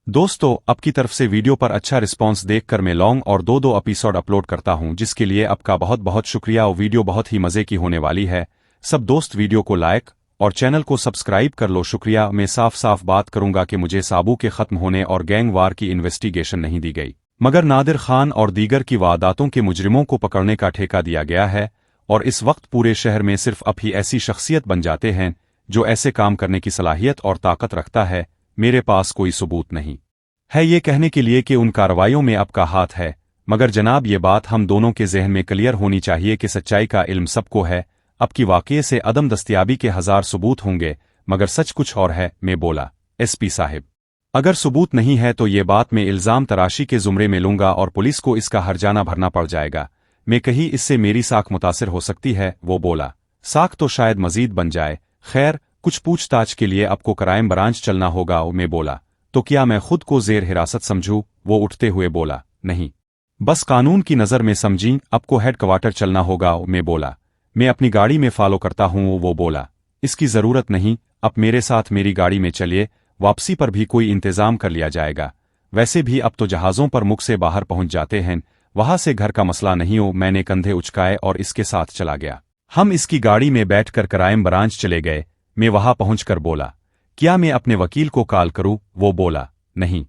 दोस्तों, अब की तरफ से वीडियो पर अच्छा रिस्पांस देखकर मैं लॉन्ग और दो एपिसोड अपलोड करता हूं, जिसके लिए आपका बहुत बहुत शुक्रिया। और वीडियो बहुत ही मजे की होने वाली है। सब दोस्त वीडियो को लाइक और चैनल को सब्सक्राइब कर लो। शुक्रिया। मैं साफ साफ बात करूंगा कि मुझे साबू के खत्म होने और गैंग वार की इन्वेस्टिगेशन नहीं दी गई, मगर नादिर खान और दीगर की वारदातों के मुजरिमों को पकड़ने का ठेका दिया गया है। और इस वक्त पूरे शहर में सिर्फ अब ही ऐसी शख्सियत बन जाते हैं जो ऐसे काम करने की सलाहियत और ताकत रखता है। मेरे पास कोई सबूत नहीं है ये कहने के लिए कि उन कार्रवाइयों में आपका हाथ है, मगर जनाब ये बात हम दोनों के जहन में क्लियर होनी चाहिए कि सच्चाई का इल्म सबको है। अब की वाक़ये से अदम दस्तयाबी के हजार सबूत होंगे, मगर सच कुछ और है। मैं बोला, एसपी साहिब, अगर सबूत नहीं है तो ये बात मैं इल्ज़ाम तराशी के ज़ुमरे में लूंगा और पुलिस को इसका हर्जाना भरना पड़ जाएगा। मैं कहीं इससे मेरी साख मुतासिर हो सकती है। वो बोला, साख तो शायद मजीद बन जाए। खैर, कुछ पूछताछ के लिए आपको क्राइम ब्रांच चलना होगा। मैं बोला, तो क्या मैं खुद को जेर हिरासत समझूं? वो उठते हुए बोला, नहीं, बस कानून की नज़र में समझी, आपको हेडक्वार्टर चलना होगा। मैं बोला, मैं अपनी गाड़ी में फॉलो करता हूं। वो बोला, इसकी ज़रूरत नहीं, अब मेरे साथ मेरी गाड़ी में चलिए, वापसी पर भी कोई इंतज़ाम कर लिया जाएगा। वैसे भी अब तो जहाज़ों पर मुख से बाहर पहुंच जाते हैं, वहां से घर का मसला नहीं हो। मैंने कंधे उचकाए और इसके साथ चला गया। हम इसकी गाड़ी में बैठकर क्राइम ब्रांच चले गए। मैं वहां पहुंचकर बोला, क्या मैं अपने वकील को कॉल करूं? वो बोला, नहीं,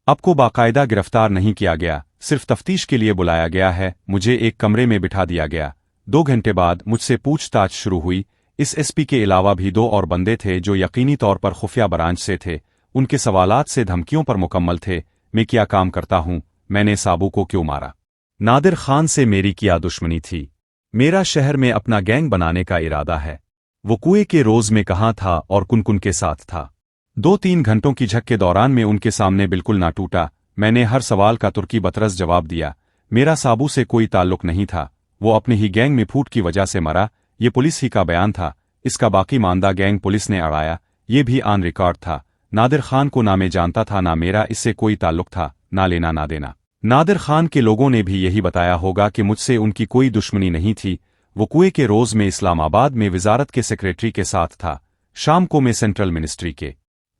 आपको बाकायदा गिरफ्तार नहीं किया गया, सिर्फ तफ्तीश के लिए बुलाया गया है। मुझे एक कमरे में बिठा दिया गया। 2 घंटे बाद मुझसे पूछताछ शुरू हुई। इस एसपी के अलावा भी 2 और बंदे थे जो यकीनी तौर पर खुफिया ब्रांच से थे। उनके सवालात से धमकियों पर मुकम्मल थे। मैं क्या काम करता हूं? मैंने साबू को क्यों मारा? नादिर खान से मेरी क्या दुश्मनी थी? मेरा शहर में अपना गैंग बनाने का इरादा है। वो कुएं के रोज में कहाँ था और कुनकुन के साथ था। 2-3 घंटों की झक के दौरान में उनके सामने बिल्कुल ना टूटा। मैंने हर सवाल का तुर्की बतरस जवाब दिया। मेरा साबू से कोई ताल्लुक नहीं था। वो अपने ही गैंग में फूट की वजह से मरा, ये पुलिस ही का बयान था। इसका बाकी मानदा गैंग पुलिस ने अड़ाया, ये भी ऑन रिकॉर्ड था। नादिर खान को ना मैं जानता था, ना मेरा इससे कोई ताल्लुक था, ना लेना ना देना। नादिर खान के लोगों ने भी यही बताया होगा कि मुझसे उनकी कोई दुश्मनी नहीं थी। वो कुएं के रोज में इस्लामाबाद में वजारत के सेक्रेटरी के साथ था। शाम को मैं सेंट्रल मिनिस्ट्री के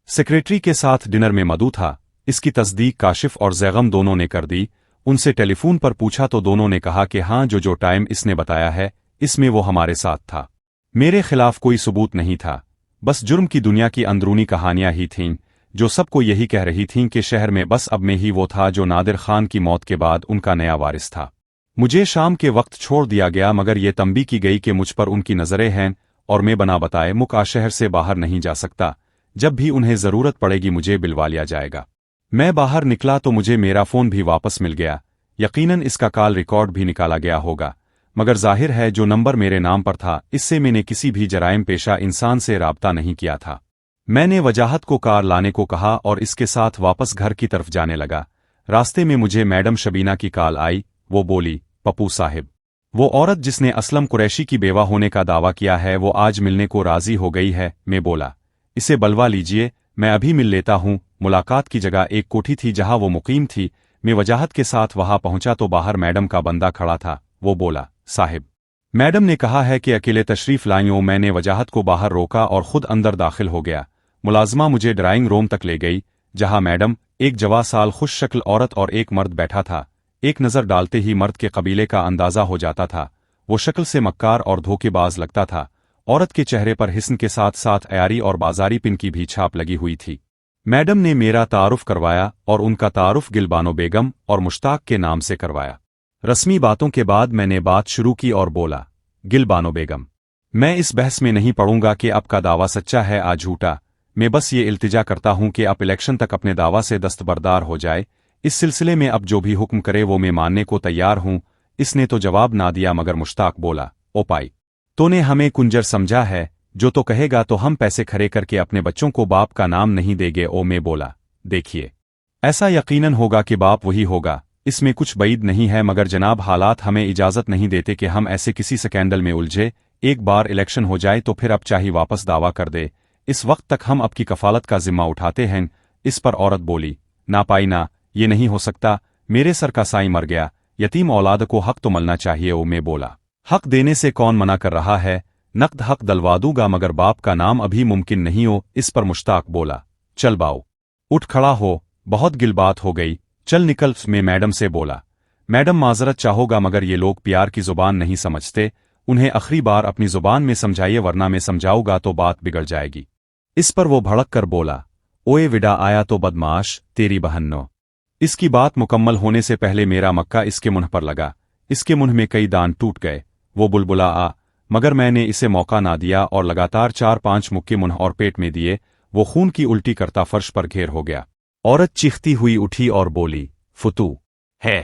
सेक्रेटरी के साथ डिनर में मदऊ था। इसकी तस्दीक काशिफ और जैगम दोनों ने कर दी। उनसे टेलीफोन पर पूछा तो दोनों ने कहा कि हाँ, जो टाइम इसने बताया है इसमें वो हमारे साथ था। मेरे खिलाफ कोई सबूत नहीं था, बस जुर्म की दुनिया की अंदरूनी कहानियां ही थीं जो सबको यही कह रही थीं कि शहर में बस अब में ही वो था जो नादिर खान की मौत के बाद उनका नया वारिस था। मुझे शाम के वक्त छोड़ दिया गया, मगर ये तंबी की गई कि मुझ पर उनकी नज़रें हैं और मैं बना बताए मुका शहर से बाहर नहीं जा सकता। जब भी उन्हें ज़रूरत पड़ेगी मुझे बिलवा लिया जाएगा। मैं बाहर निकला तो मुझे मेरा फ़ोन भी वापस मिल गया। यकीनन इसका कॉल रिकॉर्ड भी निकाला गया होगा, मगर जाहिर है जो नंबर मेरे नाम पर था इससे मैंने किसी भी जराइम पेशा इंसान से राब्ता नहीं किया था। मैंने वजाहत को कार लाने को कहा और इसके साथ वापस घर की तरफ जाने लगा। रास्ते में मुझे मैडम शबीना की कॉल आई। वो बोली, पप्पू साहिब, वो औरत जिसने असलम कुरैशी की बेवा होने का दावा किया है वो आज मिलने को राजी हो गई है। मैं बोला, इसे बलवा लीजिए, मैं अभी मिल लेता हूं। मुलाकात की जगह एक कोठी थी जहां वो मुकीम थी। मैं वजाहत के साथ वहां पहुंचा तो बाहर मैडम का बंदा खड़ा था। वो बोला, साहिब, मैडम ने कहा है कि अकेले तशरीफ लाइयो। मैंने वजाहत को बाहर रोका और खुद अंदर दाखिल हो गया। मुलाजमा मुझे ड्राइंग रूम तक ले गई, जहां मैडम, एक जवा साल खुश शक्ल औरत और एक मर्द बैठा था। एक नज़र डालते ही मर्द के कबीले का अंदाज़ा हो जाता था। वो शक्ल से मक्कार और धोखेबाज लगता था। औरत के चेहरे पर हिस्न के साथ साथ अयारी और बाजारीपिन की भी छाप लगी हुई थी। मैडम ने मेरा तारुफ करवाया और उनका तारुफ गिलबानो बेगम और मुश्ताक के नाम से करवाया। रस्मी बातों के बाद मैंने बात शुरू की और बोला, गिलबानो बेगम, मैं इस बहस में नहीं पड़ूंगा कि आपका दावा सच्चा है या झूठा। मैं बस ये इल्तिजा करता हूं कि आप इलेक्शन तक अपने दावा से दस्तबरदार हो जाए। इस सिलसिले में अब जो भी हुक्म करे वो मैं मानने को तैयार हूं। इसने तो जवाब ना दिया, मगर मुश्ताक बोला, ओ पाई, तूने हमें कुंजर समझा है? जो तो कहेगा तो हम पैसे खरे करके अपने बच्चों को बाप का नाम नहीं देंगे। ओ मैं बोला, देखिए, ऐसा यकीनन होगा कि बाप वही होगा, इसमें कुछ बईद नहीं है, मगर जनाब हालात हमें इजाज़त नहीं देते कि हम ऐसे किसी स्कैंडल में उलझे। एक बार इलेक्शन हो जाए तो फिर अब चाहे वापस दावा कर दे। इस वक्त तक हम आपकी कफालत का जिम्मा उठाते हैं। इस पर औरत बोली, ना पाई ना, ये नहीं हो सकता, मेरे सर का साईं मर गया, यतीम औलाद को हक तो मिलना चाहिए। ओ मैं बोला, हक देने से कौन मना कर रहा है? नकद हक दलवा दूंगा, मगर बाप का नाम अभी मुमकिन नहीं हो। इस पर मुश्ताक बोला, चल बाऊ, उठ खड़ा हो, बहुत गिलबात हो गई, चल निकल। मैं मैडम से बोला, मैडम माजरत चाहोगा मगर ये लोग प्यार की जुबान नहीं समझते, उन्हें आखिरी बार अपनी जुबान में समझाइए वरना मैं समझाऊंगा तो बात बिगड़ जाएगी। इस पर वो भड़क कर बोला, ओए विडा आया तो बदमाश, तेरी बहन्नो। इसकी बात मुकम्मल होने से पहले मेरा मक्का इसके मुंह पर लगा, इसके मुंह में कई दांत टूट गए। वो बुलबुला आ, मगर मैंने इसे मौका ना दिया और लगातार 4-5 मुक्के मुंह और पेट में दिए। वो खून की उल्टी करता फर्श पर घेर हो गया। औरत चीखती हुई उठी और बोली, फुतू है।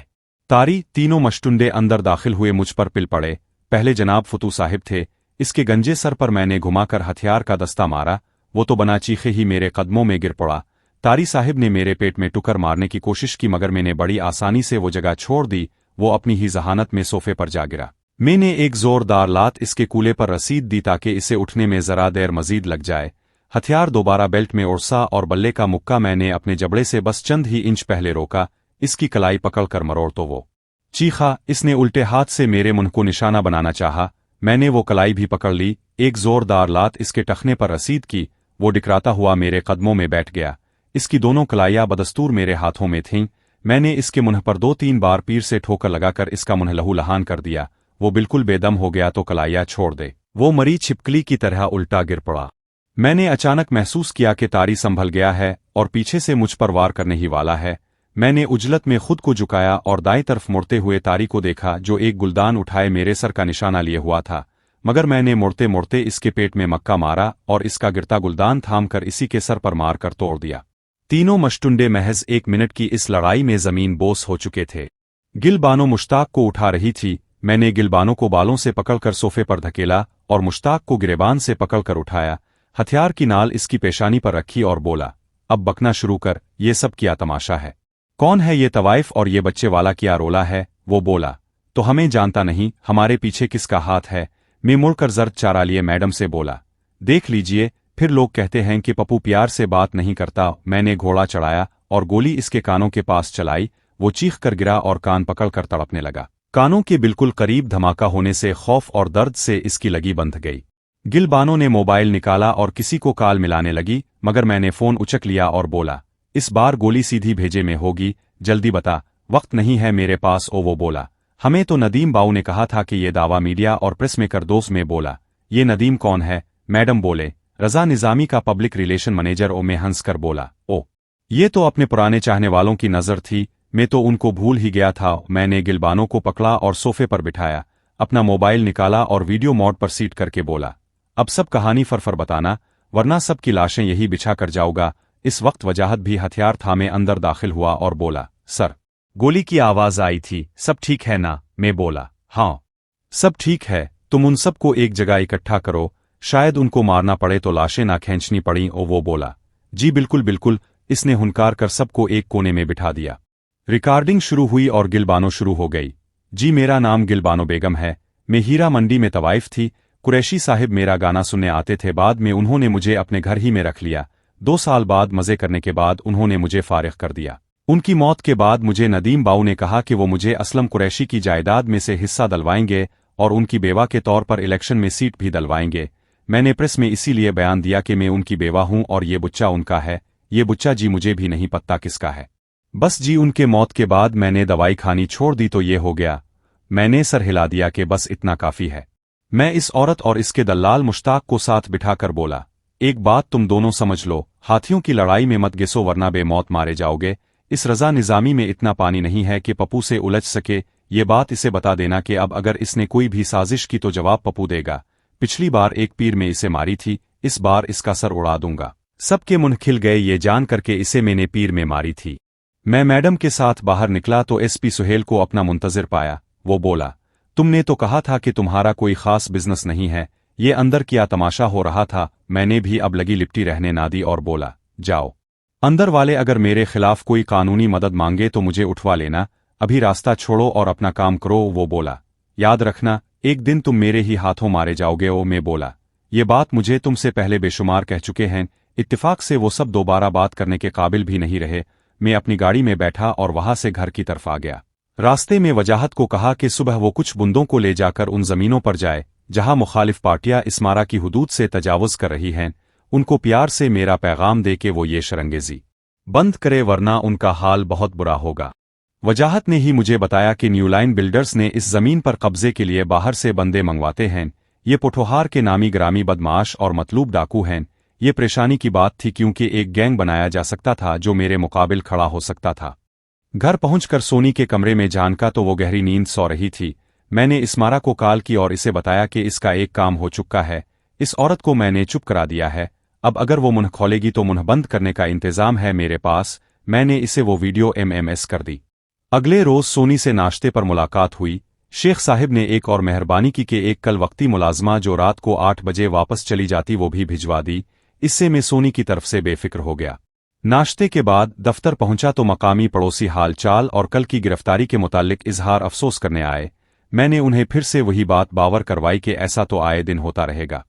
तारी तीनों मशटुंडे अंदर दाखिल हुए मुझ पर पिल पड़े। पहले जनाब फुतू साहिब थे, इसके गंजे सर पर मैंने घुमाकर हथियार का दस्ता मारा, वो तो बना चीखे ही मेरे कदमों में गिर पड़ा। तारी साहिब ने मेरे पेट में टुकर मारने की कोशिश की मगर मैंने बड़ी आसानी से वो जगह छोड़ दी। वो अपनी ही जहानत में सोफे पर जा गिरा। मैंने एक जोरदार लात इसके कूले पर रसीद दी ताकि इसे उठने में जरा देर मजीद लग जाए। हथियार दोबारा बेल्ट में उड़सा और बल्ले का मुक्का मैंने अपने जबड़े से बस चंद ही इंच पहले रोका। इसकी कलाई पकड़कर मरोड़ तो वो चीखा। इसने उल्टे हाथ से मेरे मुंह को निशाना बनाना चाहा। मैंने वो कलाई भी पकड़ ली, एक जोरदार लात इसके टखने पर रसीद की। वो डिकराता हुआ मेरे कदमों में बैठ गया। इसकी दोनों कलाइयां बदस्तूर मेरे हाथों में थीं। मैंने इसके मुंह पर 2-3 बार पीर से ठोकर लगाकर इसका मुंह लहूलुहान कर दिया। वो बिल्कुल बेदम हो गया तो कलाइयां छोड़ दे। वो मरी छिपकली की तरह उल्टा गिर पड़ा। मैंने अचानक महसूस किया कि तारी संभल गया है और पीछे से मुझ पर वार करने ही वाला है। मैंने उजलत में खुद को झुकाया और दाईं तरफ मुड़ते हुए तारी को देखा जो एक गुलदान उठाए मेरे सर का निशाना लिए हुआ था। मगर मैंने मुड़ते मुड़ते इसके पेट में मक्का मारा और इसका गिरता गुलदान थामकर इसी के सर पर मार कर तोड़ दिया। तीनों मशटुंडे महज 1 मिनट की इस लड़ाई में जमीन बोस हो चुके थे। गिलबानो मुश्ताक को उठा रही थी। मैंने गिलबानो को बालों से पकड़कर सोफे पर धकेला और मुश्ताक को गिरेबान से पकड़कर उठाया। हथियार की नाल इसकी पेशानी पर रखी और बोला, अब बकना शुरू कर, ये सब क्या तमाशा है? कौन है ये तवाइफ और ये बच्चे वाला क्या रोला है? वो बोला, तो हमें जानता नहीं, हमारे पीछे किसका हाथ है? मैं मुड़कर जर्द चारा लिए मैडम से बोला, देख लीजिए, फिर लोग कहते हैं कि पप्पू प्यार से बात नहीं करता। मैंने घोड़ा चढ़ाया और गोली इसके कानों के पास चलाई। वो चीख कर गिरा और कान पकड़कर तड़पने लगा। कानों के बिल्कुल करीब धमाका होने से खौफ और दर्द से इसकी लगी बंध गई। गिलबानो ने मोबाइल निकाला और किसी को कॉल मिलाने लगी, मगर मैंने फोन उचक लिया और बोला, इस बार गोली सीधी भेजे में होगी, जल्दी बता, वक्त नहीं है मेरे पास। वो बोला, हमें तो नदीम बाऊ ने कहा था कि ये दावा मीडिया और प्रेस में कर दोस्त में बोला, ये नदीम कौन है? मैडम बोले, रजा निजामी का पब्लिक रिलेशन मैनेजर। मैं हंसकर बोला, ओ, ये तो अपने पुराने चाहने वालों की नजर थी, मैं तो उनको भूल ही गया था। मैंने गिलबानो को पकड़ा और सोफे पर बिठाया, अपना मोबाइल निकाला और वीडियो मोड पर सीट करके बोला, अब सब कहानी फरफर बताना, वरना सबकी लाशें यही बिछा कर जाऊंगा। इस वक्त वजाहत भी हथियार थामे अंदर दाखिल हुआ और बोला, सर, गोली की आवाज आई थी, सब ठीक है ना? मैं बोला, हाँ सब ठीक है, तुम उन सबको एक जगह इकट्ठा करो, शायद उनको मारना पड़े तो लाशें ना खींचनी पड़ी। वो बोला, जी बिल्कुल बिल्कुल। इसने हुनकार कर सबको एक कोने में बिठा दिया। रिकॉर्डिंग शुरू हुई और गिलबानो शुरू हो गई। जी मेरा नाम गिलबानो बेगम है, मैं हीरा मंडी में तवाइफ थी। कुरैशी साहिब मेरा गाना सुनने आते थे, बाद में उन्होंने मुझे अपने घर ही में रख लिया। 2 साल बाद मजे करने के बाद उन्होंने मुझे फारिग कर दिया। उनकी मौत के बाद मुझे नदीम बाऊ ने कहा कि वो मुझे असलम कुरैशी की जायदाद में से हिस्सा दिलवाएंगे और उनकी बेवा के तौर पर इलेक्शन में सीट भी दिलवाएंगे। मैंने प्रेस में इसीलिए बयान दिया कि मैं उनकी बेवा हूं और ये बुच्चा उनका है। ये बुच्चा जी मुझे भी नहीं पता किसका है। बस जी उनके मौत के बाद मैंने दवाई खानी छोड़ दी तो ये हो गया। मैंने सर हिला दिया कि बस इतना काफी है। मैं इस औरत और इसके दल्लाल मुश्ताक को साथ बिठाकर बोला, एक बात तुम दोनों समझ लो, हाथियों की लड़ाई में मत घिसो वरना बेमौत मारे जाओगे। इस रजा निजामी में इतना पानी नहीं है कि पप्पू से उलझ सके। ये बात इसे बता देना कि अब अगर इसने कोई भी साजिश की तो जवाब पप्पू देगा। पिछली बार एक पीर में इसे मारी थी, इस बार इसका सर उड़ा दूंगा। सबके मुंह खिल गए ये जान करके इसे मैंने पीर में मारी थी। मैं मैडम के साथ बाहर निकला तो एसपी सुहेल को अपना मुंतजिर पाया। वो बोला, तुमने तो कहा था कि तुम्हारा कोई खास बिजनेस नहीं है, ये अंदर क्या तमाशा हो रहा था? मैंने भी अब लगी लिपटी रहने ना दी और बोला, जाओ अंदर वाले, अगर मेरे खिलाफ कोई कानूनी मदद मांगे तो मुझे उठवा लेना, अभी रास्ता छोड़ो और अपना काम करो। वो बोला, याद रखना एक दिन तुम मेरे ही हाथों मारे जाओगे। मैं बोला, ये बात मुझे तुमसे पहले बेशुमार कह चुके हैं। इत्तेफाक से वो सब दोबारा बात करने के काबिल भी नहीं रहे। मैं अपनी गाड़ी में बैठा और वहां से घर की तरफ आ गया। रास्ते में वजाहत को कहा कि सुबह वो कुछ बुंदों को ले जाकर उन जमीनों पर जाए जहां मुखालिफ पार्टियां इस्मारा की हुदूद से तजावुज कर रही हैं। उनको प्यार से मेरा पैगाम दे के वो ये शरंगेजी बंद करे वरना उनका हाल बहुत बुरा होगा। वजाहत ने ही मुझे बताया कि न्यू लाइन बिल्डर्स ने इस जमीन पर कब्जे के लिए बाहर से बंदे मंगवाते हैं। ये पोठोहार के नामी ग्रामी बदमाश और मतलूब डाकू हैं। ये परेशानी की बात थी क्योंकि एक गैंग बनाया जा सकता था जो मेरे मुकाबिल खड़ा हो सकता था। घर पहुंचकर सोनी के कमरे में जानका तो वो गहरी नींद सो रही थी। मैंने इस्मारा को कॉल की और इसे बताया कि इसका एक काम हो चुका है। इस औरत को मैंने चुप करा दिया है। अब अगर वो मुंह खोलेगी तो मुंह बंद करने का इंतजाम है मेरे पास। मैंने इसे वो वीडियो एमएमएस कर दी। अगले रोज सोनी से नाश्ते पर मुलाकात हुई। शेख साहिब ने एक और मेहरबानी की कि एक कल वक्ती मुलाजमा जो रात को 8 बजे वापस चली जाती वो भी भिजवा दी। इससे मैं सोनी की तरफ से बेफिक्र हो गया। नाश्ते के बाद दफ्तर पहुंचा तो मकामी पड़ोसी हाल चाल और कल की गिरफ्तारी के मुतालिक इजहार अफसोस करने आए। मैंने उन्हें फिर से वही बात बावर करवाई कि ऐसा तो आए दिन होता रहेगा।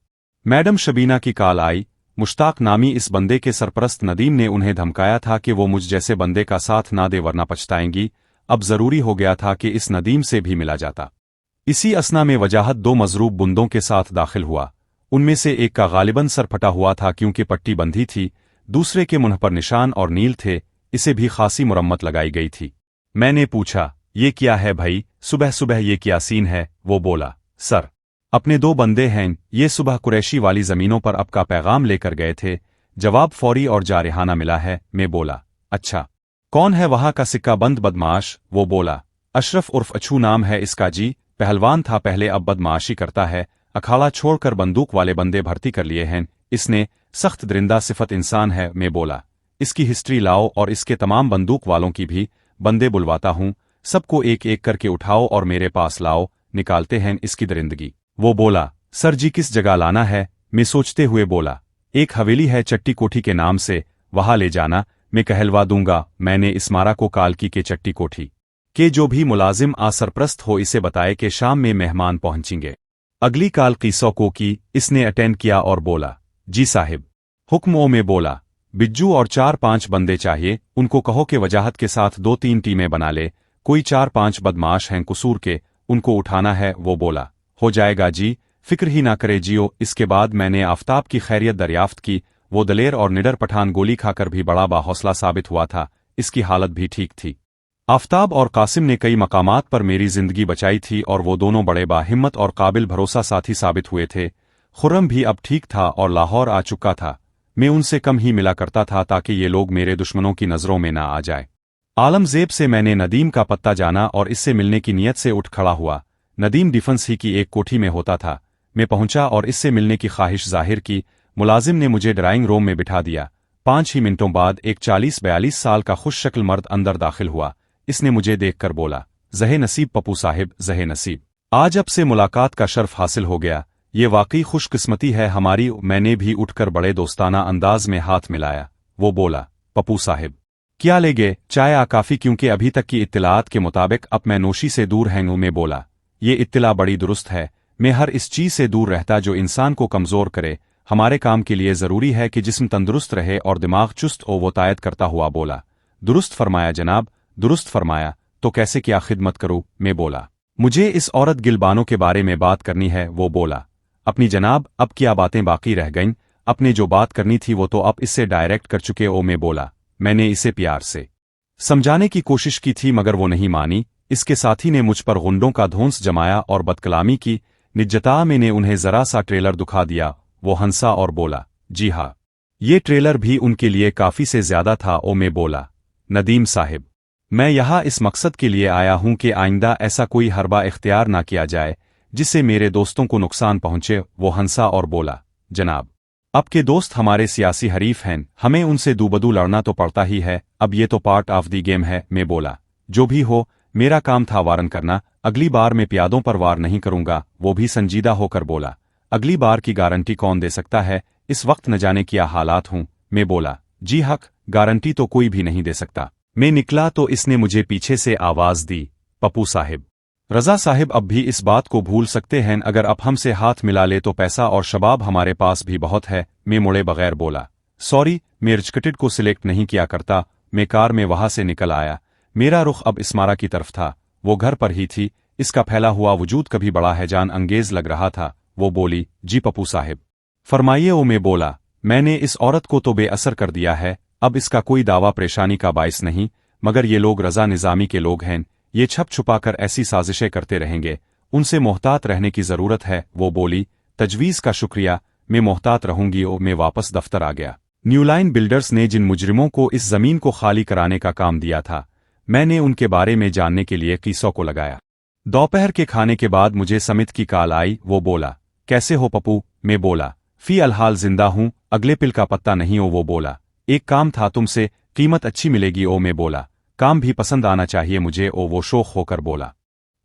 मैडम शबीना की कॉल आई। मुश्ताक नामी इस बंदे के सरपरस्त नदीम ने उन्हें धमकाया था कि वो मुझ जैसे बंदे का साथ ना दे वरना पछताएंगी। अब जरूरी हो गया था कि इस नदीम से भी मिला जाता। इसी असना में वजाहत 2 मजरूब बुंदों के साथ दाखिल हुआ। उनमें से एक का गालिबन सर फटा हुआ था क्योंकि पट्टी बंधी थी। दूसरे के मुंह पर निशान और नील थे। इसे भी खासी मुरम्मत लगाई गई थी। मैंने पूछा, ये क्या है भाई, सुबह सुबह ये क्या सीन है? वो बोला, सर अपने 2 बंदे हैं, ये सुबह कुरैशी वाली जमीनों पर आपका पैगाम लेकर गए थे। जवाब फौरी और जारहाना मिला है। मैं बोला, अच्छा कौन है वहां का सिक्का बंद बदमाश? वो बोला, अशरफ उर्फ अछू नाम है इसका जी। पहलवान था पहले, अब बदमाशी करता है। अखाड़ा छोड़कर बंदूक वाले बंदे भर्ती कर लिए हैं इसने। सख्त दरिंदा सिफत इंसान है। मैं बोला, इसकी हिस्ट्री लाओ और इसके तमाम बंदूक वालों की भी। बंदे बुलवाता हूं, सबको एक एक करके उठाओ और मेरे पास लाओ, निकालते हैं इसकी दरिंदगी। वो बोला, सर जी किस जगह लाना है? मैं सोचते हुए बोला, एक हवेली है चट्टी कोठी के नाम से, वहां ले जाना, मैं कहलवा दूंगा। मैंने इस्मारा को कॉल की कि चट्टी कोठी के जो भी मुलाजिम आ सरप्रस्त हो इसे बताए कि शाम में मेहमान पहुंचेंगे। अगली कॉल कीसो को की। इसने अटेंड किया और बोला, जी साहिब। हुक्म में बोला, बिज्जू और 4-5 बंदे चाहिए। उनको कहो कि वजाहत के साथ 2-3 टीमें बना ले। कोई 4-5 बदमाश हैं कसूर के, उनको उठाना है। वो बोला, हो जाएगा जी, फिक्र ही ना करे जियो। इसके बाद मैंने आफताब की खैरियत दरियाफ्त की। वो दलेर और निडर पठान गोली खाकर भी बड़ा बाहौसला साबित हुआ था। इसकी हालत भी ठीक थी। आफताब और कासिम ने कई मकामात पर मेरी जिंदगी बचाई थी और वो दोनों बड़े बाहिम्मत और काबिल भरोसा साथी साबित हुए थे। खुर्रम भी अब ठीक था और लाहौर आ चुका था। मैं उनसे कम ही मिला करता था ताकि ये लोग मेरे दुश्मनों की नजरों में ना आ जाए। आलमजेब से मैंने नदीम का पत्ता जाना और इससे मिलने की नीयत से उठ खड़ा हुआ। नदीम डिफेंस ही की एक कोठी में होता था। मैं पहुंचा और इससे मिलने की ख्वाहिश जाहिर की। मुलाजिम ने मुझे ड्राइंग रूम में बिठा दिया। 5 ही मिनटों बाद एक 40-42 साल का खुश शक्ल मर्द अंदर दाखिल हुआ। इसने मुझे देखकर बोला, जहे नसीब पप्पू साहिब, जहे नसीब। आज अब से मुलाकात का शर्फ हासिल हो गया। ये वाकई खुशकिस्मती है हमारी। मैंने भी उठकर बड़े दोस्ताना अंदाज में हाथ मिलाया। वो बोला, पप्पू साहिब क्या लेगे, चाय आ काफी? क्योंकि अभी तक की इत्तलात के मुताबिक अब मैं नोशी से दूर हैंगू में बोला, ये इत्तला बड़ी दुरुस्त है। मैं हर इस चीज से दूर रहता जो इंसान को कमजोर करे। हमारे काम के लिए जरूरी है कि जिस्म तंदुरुस्त रहे और दिमाग चुस्त हो। वो तायद करता हुआ बोला, दुरुस्त फरमाया जनाब, दुरुस्त फरमाया। तो कैसे क्या खिदमत करूं? मैं बोला, मुझे इस औरत गिलबानों के बारे में बात करनी है। वो बोला, अपनी जनाब, अब क्या बातें बाकी रह गईं? अपने जो बात करनी थी वो तो अब इससे डायरेक्ट कर चुके ओ। मैं बोला, मैंने इसे प्यार से समझाने की कोशिश की थी मगर वो नहीं मानी। इसके साथी ने मुझ पर गुंडों का धौंस जमाया और बदकलामी की। निज्जता मैंने उन्हें जरा सा ट्रेलर दिखा दिया। वो हंसा और बोला, जी हाँ, ये ट्रेलर भी उनके लिए काफी से ज्यादा था। ओ मैं बोला, नदीम साहिब, मैं यहाँ इस मकसद के लिए आया हूं कि आइंदा ऐसा कोई हरबा इख्तियार ना किया जाए जिससे मेरे दोस्तों को नुकसान पहुंचे। वो हंसा और बोला, जनाब, आपके दोस्त हमारे सियासी हरीफ हैं, हमें उनसे दूबदू लड़ना तो पड़ता ही है। अब ये तो पार्ट ऑफ दी गेम है। मैं बोला, जो भी हो, मेरा काम था वारन करना। अगली बार मैं प्यादों पर वार नहीं करूंगा। वो भी संजीदा होकर बोला, अगली बार की गारंटी कौन दे सकता है? इस वक्त न जाने क्या हालात हूं। मैं बोला, जी हक, गारंटी तो कोई भी नहीं दे सकता। मैं निकला तो इसने मुझे पीछे से आवाज दी, पप्पू साहिब। रजा साहिब अब भी इस बात को भूल सकते हैं अगर अब हमसे हाथ मिला ले तो पैसा और शबाब हमारे पास भी बहुत है। मैं मुड़े बगैर बोला, सॉरी, मैं रिचकटेड को सिलेक्ट नहीं किया करता। मैं कार में वहां से निकल आया। मेरा रुख अब इस्मारा की तरफ था। वो घर पर ही थी। इसका फैला हुआ वजूद कभी बड़ा हैजान अंगेज लग रहा था। वो बोली, जी पप्पू साहिब फरमाइए। ओ मैं बोला, मैंने इस औरत को तो बेअसर कर दिया है। अब इसका कोई दावा परेशानी का बाइस नहीं, मगर ये लोग रजा निज़ामी के लोग हैं, ये छप छुपाकर ऐसी साजिशें करते रहेंगे, उनसे मोहतात रहने की ज़रूरत है। वो बोली, तजवीज़ का शुक्रिया, मैं मोहतात रहूंगी। और मैं वापस दफ्तर आ गया। न्यूलाइन बिल्डर्स ने जिन मुजरिमों को इस जमीन को खाली कराने का काम दिया था, मैंने उनके बारे में जानने के लिए कीसों को लगाया। दोपहर के खाने के बाद मुझे समित की कॉल आई। वो बोला, कैसे हो पप्पू? मैं बोला, फी अलहाल जिंदा हूं, अगले पिल का पत्ता नहीं हो। वो बोला, एक काम था तुमसे, कीमत अच्छी मिलेगी। ओ मैं बोला, काम भी पसंद आना चाहिए मुझे। ओ वो शौक होकर बोला,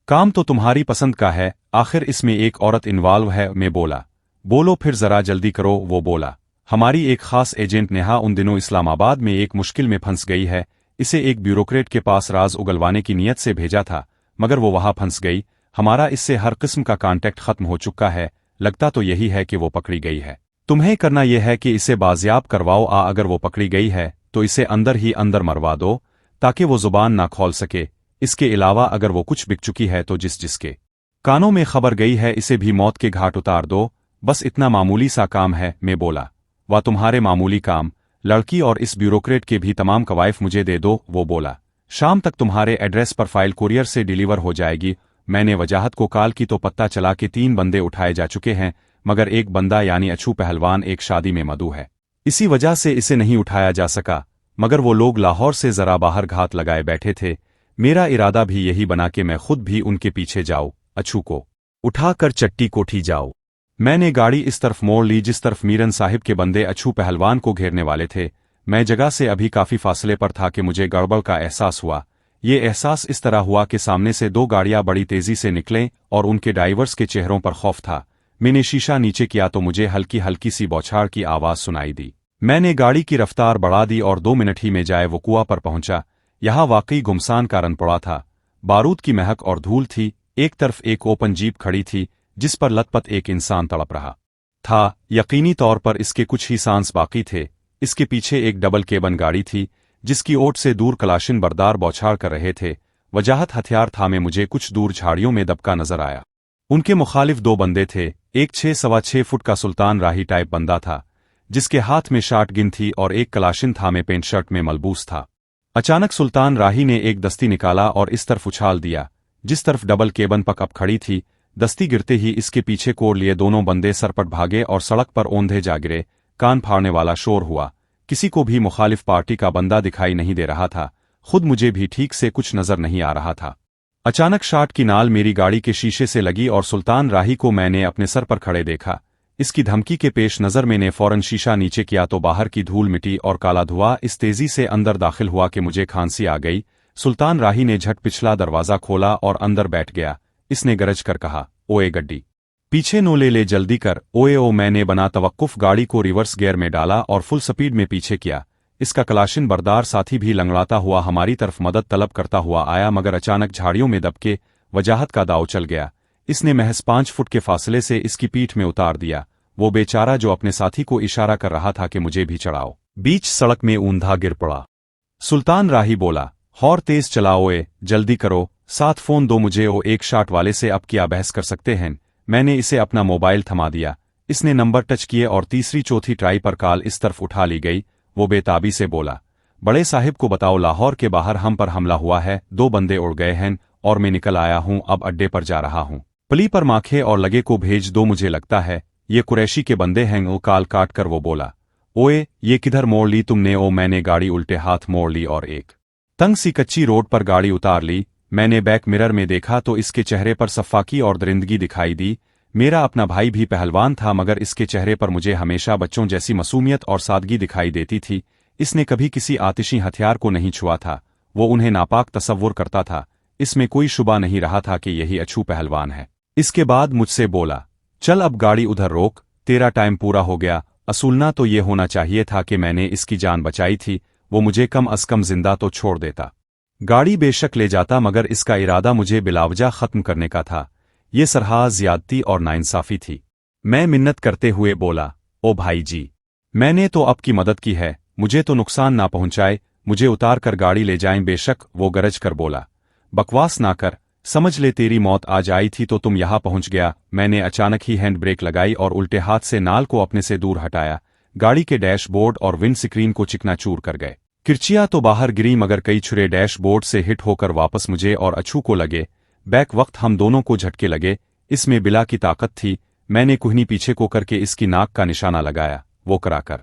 काम तो तुम्हारी पसंद का है, आखिर इसमें एक औरत इन्वॉल्व है। मैं बोला, बोलो फिर जरा जल्दी करो। वो बोला, हमारी एक खास एजेंट नेहा उन दिनों इस्लामाबाद में एक मुश्किल में फंस गई है, इसे एक ब्यूरोक्रेट के पास राज उगलवाने की नीयत से भेजा था, मगर वो वहां फंस गई। हमारा इससे हर किस्म का कांटेक्ट खत्म हो चुका है, लगता तो यही है कि वो पकड़ी गई है। तुम्हें करना यह है कि इसे बाजियाब करवाओ। अगर वो पकड़ी गई है तो इसे अंदर ही अंदर मरवा दो, ताकि वो जुबान ना खोल सके। इसके अलावा अगर वो कुछ बिक चुकी है तो जिसके कानों में खबर गई है इसे भी मौत के घाट उतार दो। बस इतना मामूली सा काम है। मैं बोला, वह तुम्हारे मामूली काम, लड़की और इस ब्यूरोक्रेट के भी तमाम कवायफ मुझे दे दो। वो बोला, शाम तक तुम्हारे एड्रेस पर फाइल कुरियर से डिलीवर हो जाएगी। मैंने वजाहत को कॉल की तो पता चला कि 3 बंदे उठाए जा चुके हैं, मगर एक बंदा यानी अछू पहलवान एक शादी में मदू है, इसी वजह से इसे नहीं उठाया जा सका। मगर वो लोग लाहौर से जरा बाहर घात लगाए बैठे थे। मेरा इरादा भी यही बना कि मैं खुद भी उनके पीछे जाऊं, अछू को उठाकर चट्टी कोठी जाओ। मैंने गाड़ी इस तरफ मोड़ ली जिस तरफ मीरन साहिब के बंदे अछू पहलवान को घेरने वाले थे। मैं जगह से अभी काफी फासले पर था कि मुझे गड़बड़ का एहसास हुआ। ये एहसास इस तरह हुआ कि सामने से 2 गाड़ियां बड़ी तेजी से निकलें और उनके ड्राइवर्स के चेहरों पर खौफ था। मैंने शीशा नीचे किया तो मुझे हल्की हल्की सी बौछार की आवाज सुनाई दी। मैंने गाड़ी की रफ्तार बढ़ा दी और 2 मिनट ही में जाए वो कुआं पर पहुंचा। यहां वाकई गुमसान का रन पड़ा था, बारूद की महक और धूल थी। एक तरफ एक ओपन जीप खड़ी थी जिस पर लथपथ एक इंसान तड़प रहा था। यकीनी तौर पर इसके कुछ ही सांस बाकी थे। इसके पीछे एक डबल केबन गाड़ी थी जिसकी ओट से दूर कलाशिन बरदार बौछार कर रहे थे। वजाहत हथियार थामे मुझे कुछ दूर झाड़ियों में दबका नजर आया। उनके मुखालिफ 2 बंदे थे। एक 6-6.25 फुट का सुल्तान राही टाइप बंदा था जिसके हाथ में शॉटगन थी और एक कलाशिन थामे पेंट शर्ट में मलबूस था। अचानक सुल्तान राही ने एक दस्ती निकाला और इस तरफ उछाल दिया जिस तरफ डबल केबन पकअप खड़ी थी। दस्ती गिरते ही इसके पीछे कोड़ लिए दोनों बंदे सरपट भागे और सड़क पर औंधे जा गिरे। कान फाड़ने वाला शोर हुआ। किसी को भी मुखालिफ पार्टी का बंदा दिखाई नहीं दे रहा था, खुद मुझे भी ठीक से कुछ नजर नहीं आ रहा था। अचानक शॉट की नाल मेरी गाड़ी के शीशे से लगी और सुल्तान राही को मैंने अपने सर पर खड़े देखा। इसकी धमकी के पेश नजर मैंने फौरन शीशा नीचे किया तो बाहर की धूल मिटी और काला धुआं इस तेजी से अंदर दाखिल हुआ कि मुझे खांसी आ गई। सुल्तान राही ने झट पिछला दरवाजा खोला और अंदर बैठ गया। इसने गरज कर कहा, ओए गड्डी पीछे नो ले जल्दी कर। ओए ओ मैंने बना तवक्कुफ गाड़ी को रिवर्स गियर में डाला और फुल स्पीड में पीछे किया। इसका कलाशिन बरदार साथी भी लंगड़ाता हुआ हमारी तरफ मदद तलब करता हुआ आया, मगर अचानक झाड़ियों में दबके वजाहत का दाव चल गया। इसने महज 5 फुट के फासले से इसकी पीठ में उतार दिया। वो बेचारा जो अपने साथी को इशारा कर रहा था कि मुझे भी चढ़ाओ, बीच सड़क में ऊंधा गिर पड़ा। सुल्तान राही बोला, और तेज चलाओए, जल्दी करो, साथ फोन दो मुझे। ओ एक शॉट वाले से अब क्या बहस कर सकते हैं। मैंने इसे अपना मोबाइल थमा दिया। इसने नंबर टच किए और तीसरी चौथी ट्राई पर कॉल इस तरफ उठा ली गई। वो बेताबी से बोला, बड़े साहिब को बताओ लाहौर के बाहर हम पर हमला हुआ है, 2 बंदे उड़ गए हैं और मैं निकल आया हूं, अब अड्डे पर जा रहा हूं। पली पर माखे और लगे को भेज दो, मुझे लगता है ये कुरैशी के बंदे हैं। वो काल काट कर वो बोला, ओए ये किधर मोड़ ली तुमने? ओ मैंने गाड़ी उल्टे हाथ मोड़ ली और एक तंग सी कच्ची रोड पर गाड़ी उतार ली। मैंने बैक मिरर में देखा तो इसके चेहरे पर सफ़ाकी और दरिंदगी दिखाई दी। मेरा अपना भाई भी पहलवान था, मगर इसके चेहरे पर मुझे हमेशा बच्चों जैसी मासूमियत और सादगी दिखाई देती थी। इसने कभी किसी आतिशी हथियार को नहीं छुआ था, वो उन्हें नापाक तसव्वुर करता था। इसमें कोई शुबा नहीं रहा था कि यही अछू पहलवान है। इसके बाद मुझसे बोला, चल अब गाड़ी उधर रोक, तेरा टाइम पूरा हो गया। असूलना तो ये होना चाहिए था कि मैंने इसकी जान बचाई थी, वो मुझे कम अज कम जिंदा तो छोड़ देता। गाड़ी बेशक ले जाता, मगर इसका इरादा मुझे बिलावजा खत्म करने का था। ये सरहा ज्यादती और नाइंसाफी थी। मैं मिन्नत करते हुए बोला, ओ भाई जी, मैंने तो आपकी मदद की है, मुझे तो नुकसान ना पहुंचाए, मुझे उतार कर गाड़ी ले जाएं। बेशक, वो गरज कर बोला, बकवास ना कर, समझ ले तेरी मौत आज आई थी तो तुम यहां पहुंच गया। मैंने अचानक ही हैंड ब्रेक लगाई और उल्टे हाथ से नाल को अपने से दूर हटाया। गाड़ी के डैशबोर्ड और विंड स्क्रीन को चिकनाचूर कर गए। किरचियां तो बाहर गिरी मगर कई छुरे डैशबोर्ड से हिट होकर वापस मुझे और अछू को लगे। बैक वक्त हम दोनों को झटके लगे। इसमें बिला की ताकत थी। मैंने कुहनी पीछे को करके इसकी नाक का निशाना लगाया। वो कराकर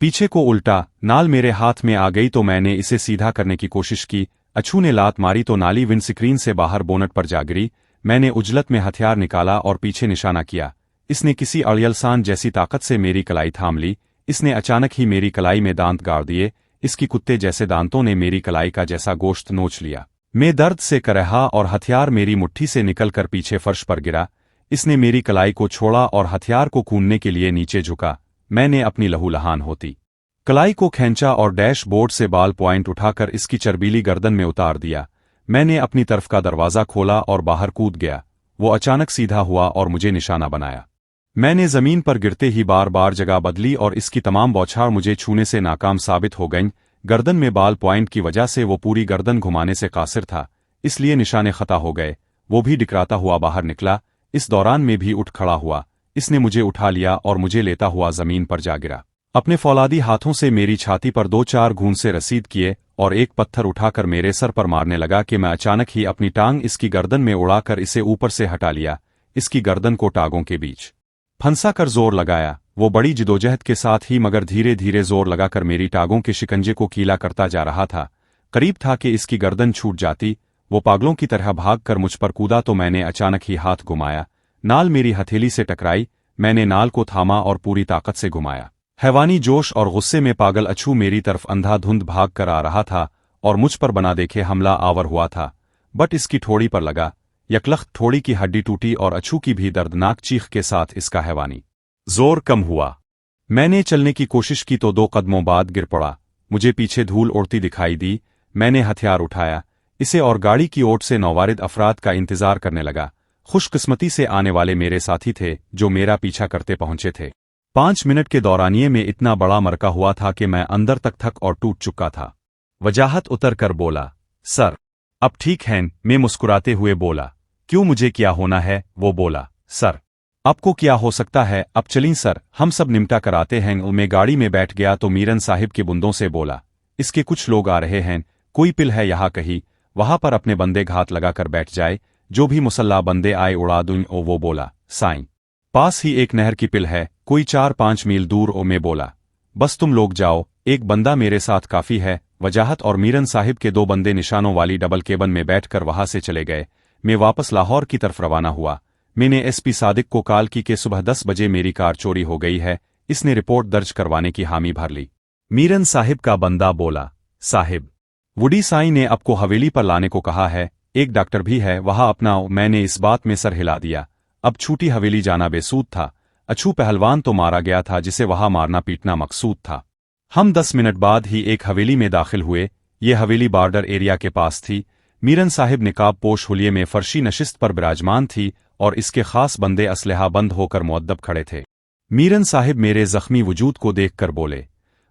पीछे को उल्टा। नाल मेरे हाथ में आ गई तो मैंने इसे सीधा करने की कोशिश की। अछू ने लात मारी तो नाली विंड स्क्रीन से बाहर बोनट पर जा गिरी। मैंने उजलत में हथियार निकाला और पीछे निशाना किया। इसने किसी अड़यलसान जैसी ताकत से मेरी कलाई थाम ली। इसने अचानक ही मेरी कलाई में दांत गाड़ दिए। इसकी कुत्ते जैसे दांतों ने मेरी कलाई का जैसा गोश्त नोच लिया। मैं दर्द से करहा और हथियार मेरी मुट्ठी से निकलकर पीछे फर्श पर गिरा। इसने मेरी कलाई को छोड़ा और हथियार को कूदने के लिए नीचे झुका। मैंने अपनी लहूलहान होती कलाई को खींचा और डैशबोर्ड से बाल पॉइंट उठाकर इसकी चर्बीली गर्दन में उतार दिया। मैंने अपनी तरफ का दरवाज़ा खोला और बाहर कूद गया। वो अचानक सीधा हुआ और मुझे निशाना बनाया। मैंने जमीन पर गिरते ही बार बार जगह बदली और इसकी तमाम बौछार मुझे छूने से नाकाम साबित हो गईं। गर्दन में बाल पॉइंट की वजह से वो पूरी गर्दन घुमाने से कासिर था, इसलिए निशाने खता हो गए। वो भी डिकराता हुआ बाहर निकला। इस दौरान में भी उठ खड़ा हुआ। इसने मुझे उठा लिया और मुझे लेता हुआ जमीन पर जा गिरा। अपने फौलादी हाथों से मेरी छाती पर 2-4 घूंसे से रसीद किए और एक पत्थर उठाकर मेरे सर पर मारने लगा कि मैं अचानक ही अपनी टांग इसकी गर्दन में उड़ाकर इसे ऊपर से हटा लिया। इसकी गर्दन को टांगों के बीच फंसा कर जोर लगाया। वो बड़ी जिदोजहद के साथ ही मगर धीरे धीरे जोर लगाकर मेरी टांगों के शिकंजे को कीला करता जा रहा था। करीब था कि इसकी गर्दन छूट जाती। वो पागलों की तरह भागकर मुझ पर कूदा तो मैंने अचानक ही हाथ घुमाया। नाल मेरी हथेली से टकराई। मैंने नाल को थामा और पूरी ताकत से घुमाया। हैवानी जोश और गुस्से में पागल अछू मेरी तरफ अंधाधुंध भाग कर आ रहा था और मुझ पर बना देखे हमला आवर हुआ था। बट इसकी ठोड़ी पर लगा। यकलख्त ठोड़ी की हड्डी टूटी और अछू की भी दर्दनाक चीख के साथ इसका हैवानी जोर कम हुआ। मैंने चलने की कोशिश की तो 2 कदमों बाद गिर पड़ा। मुझे पीछे धूल उड़ती दिखाई दी। मैंने हथियार उठाया इसे और गाड़ी की ओट से नौवारिद अफराद का इंतजार करने लगा। खुशकिस्मती से आने वाले मेरे साथी थे जो मेरा पीछा करते पहुंचे थे। 5 मिनट के दौरानिये में इतना बड़ा मरका हुआ था कि मैं अंदर तक थक और टूट चुका था। वजाहत उतर कर बोला, सर अब ठीक हैं। मैं मुस्कुराते हुए बोला, क्यों, मुझे क्या होना है? वो बोला, सर आपको क्या हो सकता है, अब चलीं सर, हम सब निमटा कराते हैं। मैं गाड़ी में बैठ गया तो मीरन साहिब के बुंदों से बोला, इसके कुछ लोग आ रहे हैं, कोई पिल है यहाँ कहीं, वहां पर अपने बंदे घात लगाकर बैठ जाए, जो भी मुसल्ला बंदे आए उड़ा दूं। ओ वो बोला, साईं पास ही एक नहर की पिल है, कोई 4-5 मील दूर। ओ मैं बोला, बस तुम लोग जाओ, एक बंदा मेरे साथ काफी है। वजाहत और मीरन साहिब के 2 बंदे निशानों वाली डबल केबन में बैठकर वहां से चले गए। मैं वापस लाहौर की तरफ रवाना हुआ। मैंने एसपी सादिक को कॉल की कि सुबह 10 बजे मेरी कार चोरी हो गई है। इसने रिपोर्ट दर्ज करवाने की हामी भर ली। मीरन साहिब का बंदा बोला, साहिब वुडी साई ने आपको हवेली पर लाने को कहा है, एक डॉक्टर भी है, वहां अपनाओ। मैंने इस बात में सर हिला दिया। अब छूटी हवेली जाना बेसूद था। अछू पहलवान तो मारा गया था जिसे वहां मारना पीटना मकसूद था। हम 10 मिनट बाद ही एक हवेली में दाखिल हुए। ये हवेली बॉर्डर एरिया के पास थी। मीरन साहिब निकाब पोश हुलिये में फर्शी नशिस्त पर विराजमान थी और इसके खास बंदे असलहा बंद होकर मुअद्दब खड़े थे। मीरन साहिब मेरे जख्मी वजूद को देखकर बोले,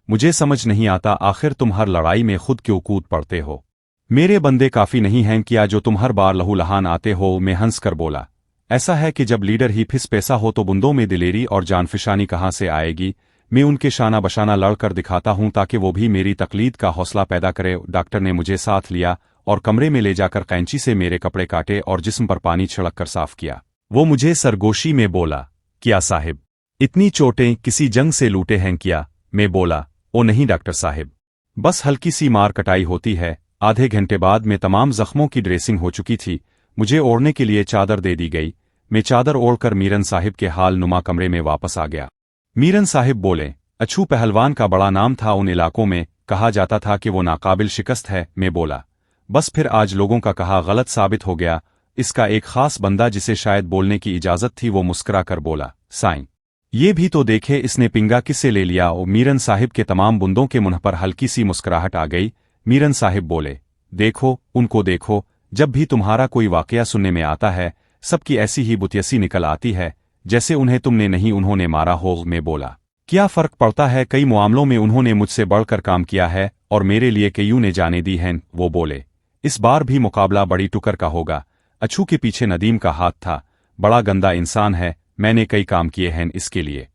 मुझे समझ नहीं आता आखिर तुम हर लड़ाई में खुद क्यों कूद पड़ते हो? मेरे बंदे काफी नहीं हैं क्या जो तुम हर बार लहूलहान आते हो? मैं हंस कर बोला, ऐसा है कि जब लीडर ही फिस पैसा हो तो बुंदों में दिलेरी और जानफिशानी कहाँ से आएगी? मैं उनके शाना बशाना लड़कर दिखाता हूं ताकि वो भी मेरी तकलीद का हौसला पैदा करे। डॉक्टर ने मुझे साथ लिया और कमरे में ले जाकर कैंची से मेरे कपड़े काटे और जिस्म पर पानी छिड़क कर साफ किया। वो मुझे सरगोशी में बोला, क्या साहिब इतनी चोटें किसी जंग से लूटे हैं क्या? मैं बोला, ओ नहीं डॉक्टर साहिब, बस हल्की सी मार कटाई होती है। आधे घंटे बाद में तमाम जख्मों की ड्रेसिंग हो चुकी थी। मुझे ओढ़ने के लिए चादर दे दी गई। मैं चादर ओढ़कर मीरन साहिब के हाल नुमा कमरे में वापस आ गया। मीरन साहिब बोले, अछू पहलवान का बड़ा नाम था उन इलाकों में, कहा जाता था कि वो नाकाबिल शिकस्त है। मैं बोला, बस फिर आज लोगों का कहा गलत साबित हो गया। इसका एक खास बंदा जिसे शायद बोलने की इजाजत थी वो मुस्कुरा कर बोला, साईं ये भी तो देखे इसने पिंगा किससे ले लिया? और मीरन साहिब के तमाम बुंदों के मुंह पर हल्की सी मुस्कुराहट आ गई। मीरन साहिब बोले, देखो उनको देखो, जब भी तुम्हारा कोई वाकया सुनने में आता है सबकी ऐसी ही बुतियसी निकल आती है जैसे उन्हें तुमने नहीं उन्होंने मारा हो। मैं बोला, क्या फर्क पड़ता है, कई मामलों में उन्होंने मुझसे बढ़कर काम किया है और मेरे लिए कईयों ने जाने दी हैं। वो बोले, इस बार भी मुकाबला बड़ी टुकर का होगा। अछू के पीछे नदीम का हाथ था, बड़ा गंदा इंसान है, मैंने कई काम किए हैं इसके लिए।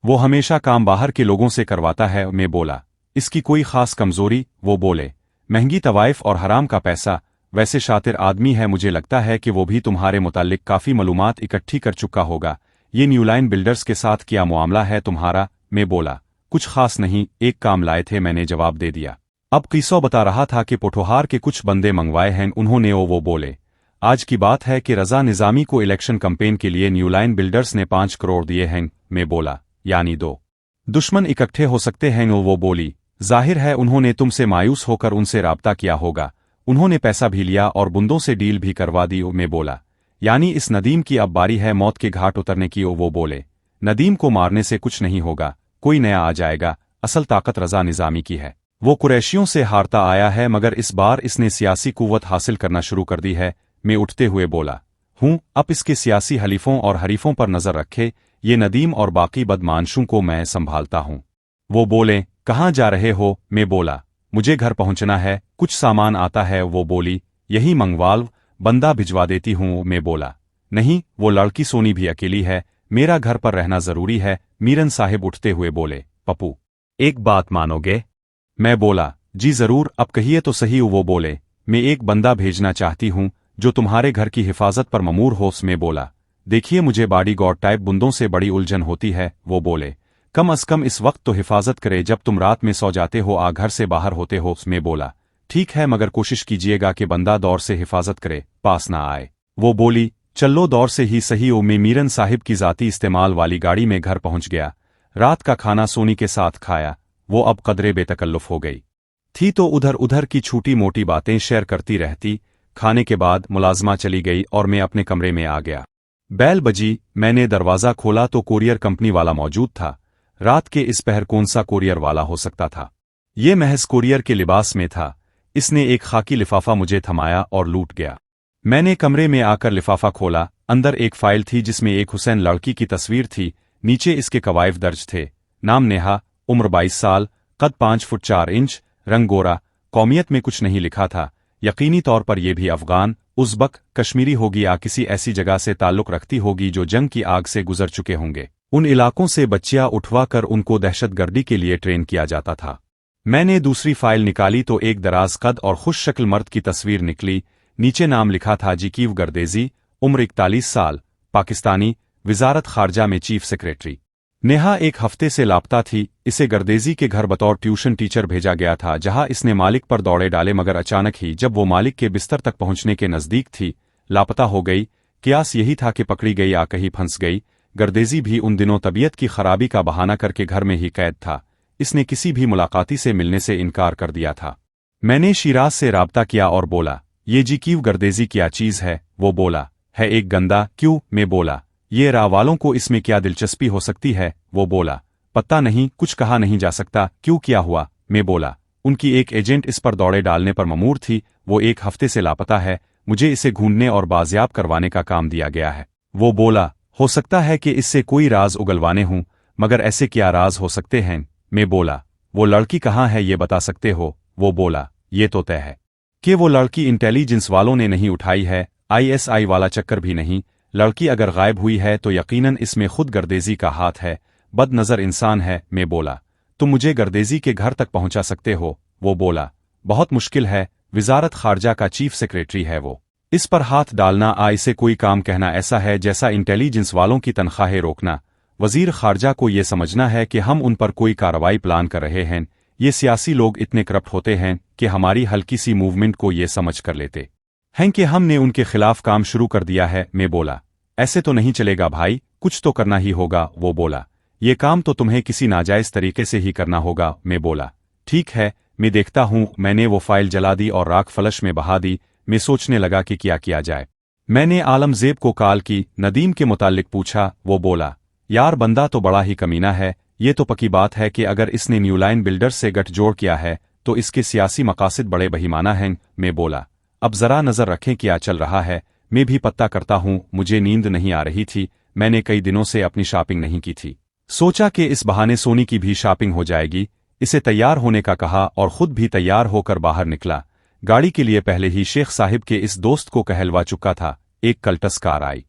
वो हमेशा काम बाहर के लोगों से करवाता है। मैं बोला, इसकी कोई खास कमजोरी? वो बोले, महंगी तवाइफ और हराम का पैसा। वैसे शातिर आदमी है, मुझे लगता है कि वो भी तुम्हारे मुताल्लिक काफ़ी मालूमात इकट्ठी कर चुका होगा। ये न्यू लाइन बिल्डर्स के साथ क्या मामला है तुम्हारा? मैं बोला, कुछ खास नहीं, एक काम लाए थे, मैंने जवाब दे दिया। अब किस्सा बता रहा था कि पोठोहार के कुछ बंदे मंगवाए हैं उन्होंने। वो बोले, आज की बात है कि रजा निजामी को इलेक्शन कैंपेन के लिए न्यू लाइन बिल्डर्स ने 5 करोड़ दिए हैं। मैं बोला, यानी 2 दुश्मन इकट्ठे हो सकते हैं? वो बोली, जाहिर है उन्होंने तुमसे मायूस होकर उनसे राब्ता किया होगा, उन्होंने पैसा भी लिया और बुंदों से डील भी करवा दी। मैं बोला, यानी इस नदीम की अब बारी है मौत के घाट उतरने की? वो बोले, नदीम को मारने से कुछ नहीं होगा, कोई नया आ जाएगा, असल ताकत रजा निजामी की है। वो कुरैशियों से हारता आया है मगर इस बार इसने सियासी कुव्वत हासिल करना शुरू कर दी है। मैं उठते हुए बोला, अब इसके सियासी हलीफों और हरीफों पर नजर रखे, ये नदीम और बाकी बदमानशों को मैं संभालता हूं। वो बोले, कहाँ जा रहे हो? मैं बोला, मुझे घर पहुंचना है, कुछ सामान आता है। वो बोली, यही मंगवाल, बंदा भिजवा देती हूं। मैं बोला, नहीं, वो लड़की सोनी भी अकेली है, मेरा घर पर रहना जरूरी है। मीरन साहिब उठते हुए बोले, पप्पू एक बात मानोगे? मैं बोला, जी जरूर, अब कहिए तो सही। वो बोले, मैं एक बंदा भेजना चाहती हूं जो तुम्हारे घर की हिफाजत पर ममूर हो। मैं बोला, देखिए मुझे बॉडी गार्ड टाइप बुंदों से बड़ी उलझन होती है। वो बोले, कम अज कम इस वक्त तो हिफाजत करे जब तुम रात में सो जाते हो, घर से बाहर होते हो। मैं बोला, ठीक है, मगर कोशिश कीजिएगा कि बंदा दौर से हिफाजत करे, पास ना आए। वो बोली, चलो दौर से ही सही। मैं मीरन साहिब की जाती इस्तेमाल वाली गाड़ी में घर पहुंच गया। रात का खाना सोनी के साथ खाया। वो अब कदरे बेतकल्लुफ हो गई थी तो उधर उधर की छोटी मोटी बातें शेयर करती रहती। खाने के बाद मुलाजमा चली गई और मैं अपने कमरे में आ गया। बैल बजी, मैंने दरवाज़ा खोला तो कोरियर कंपनी वाला मौजूद था। रात के इस पहर कौन सा कोरियर वाला हो सकता था? ये महज कोरियर के लिबास में था। इसने एक खाकी लिफाफा मुझे थमाया और लूट गया। मैंने कमरे में आकर लिफाफा खोला। अंदर एक फाइल थी जिसमें एक हुसैन लड़की की तस्वीर थी। नीचे इसके कवायद दर्ज थे। नाम नेहा, उम्र 22 साल, कद 5 फुट 4 इंच, रंग गोरा। कौमियत में कुछ नहीं लिखा था। यकीनी तौर पर यह भी अफगान, उज़्बक, कश्मीरी होगी या किसी ऐसी जगह से ताल्लुक रखती होगी जो जंग की आग से गुजर चुके होंगे। उन इलाकों से बच्चियां उठवा कर उनको दहशतगर्दी के लिए ट्रेन किया जाता था। मैंने दूसरी फाइल निकाली तो एक दराज कद और खुश शक्ल मर्द की तस्वीर निकली। नीचे नाम लिखा था जीकीव गर्देजी, उम्र 41 साल, पाकिस्तानी, वजारत खारजा में चीफ सेक्रेटरी। नेहा एक हफ्ते से लापता थी। इसे गर्देजी के घर बतौर ट्यूशन टीचर भेजा गया था जहां इसने मालिक पर दौड़े डाले मगर अचानक ही जब वो मालिक के बिस्तर तक पहुंचने के नजदीक थी, लापता हो गई। कियास यही था कि पकड़ी गई या कहीं फंस गई। गर्देजी भी उन दिनों तबीयत की खराबी का बहाना करके घर में ही कैद था। इसने किसी भी मुलाकाती से मिलने से इनकार कर दिया था। मैंने शिराज से राब्ता किया और बोला, ये जीकीव गर्देजी क्या चीज है? वो बोला, है एक गंदा। क्यों? मैं बोला, ये राह वालों को इसमें क्या दिलचस्पी हो सकती है? वो बोला, पता नहीं, कुछ कहा नहीं जा सकता। क्यों, क्या हुआ? मैं बोला, उनकी एक एजेंट इस पर दौड़े डालने पर ममूर थी। वो एक हफ्ते से लापता है। मुझे इसे ढूंढने और बाजियाब करवाने का काम दिया गया है। वो बोला, हो सकता है कि इससे कोई राज उगलवाने हों, मगर ऐसे क्या राज हो सकते हैं? मैं बोला, वो लड़की कहाँ है ये बता सकते हो? वो बोला, ये तो तय है कि वो लड़की इंटेलिजेंस वालों ने नहीं उठाई है, ISI वाला चक्कर भी नहीं। लड़की अगर गायब हुई है तो यकीनन इसमें खुद गर्देजी का हाथ है। बदनजर इंसान है। मैं बोला, तुम मुझे गर्देजी के घर तक पहुंचा सकते हो? वो बोला, बहुत मुश्किल है, वजारत खारजा का चीफ सेक्रेटरी है वो। इस पर हाथ डालना इसे कोई काम कहना ऐसा है जैसा इंटेलिजेंस वालों की तनख्वाहें रोकना। वजीर खारजा को ये समझना है कि हम उन पर कोई कार्रवाई प्लान कर रहे हैं। ये सियासी लोग इतने करप्ट होते हैं कि हमारी हल्की सी मूवमेंट को ये समझ कर लेते हैं कि हमने उनके खिलाफ काम शुरू कर दिया है। मैं बोला, ऐसे तो नहीं चलेगा भाई, कुछ तो करना ही होगा। वो बोला, ये काम तो तुम्हें किसी नाजायज तरीके से ही करना होगा। मैं बोला, ठीक है, मैं देखता हूं। मैंने वो फाइल जला दी और राख फलश में बहा दी। मैं सोचने लगा कि क्या किया जाए। मैंने आलमजेब को कॉल की, नदीम के मुतालिक पूछा। वो बोला, यार बंदा तो बड़ा ही कमीना है। ये तो पक्की बात है कि अगर इसने न्यू लाइन बिल्डर्स से गठजोड़ किया है तो इसके सियासी मकासद बड़े बहीमाना हैं। मैं बोला, अब जरा नजर रखें क्या चल रहा है। मैं भी पता करता हूं। मुझे नींद नहीं आ रही थी। मैंने कई दिनों से अपनी शॉपिंग नहीं की थी। सोचा कि इस बहाने सोनी की भी शॉपिंग हो जाएगी। इसे तैयार होने का कहा और खुद भी तैयार होकर बाहर निकला। गाड़ी के लिए पहले ही शेख साहिब के इस दोस्त को कहलवा चुका था। एक कल्टस कार आई।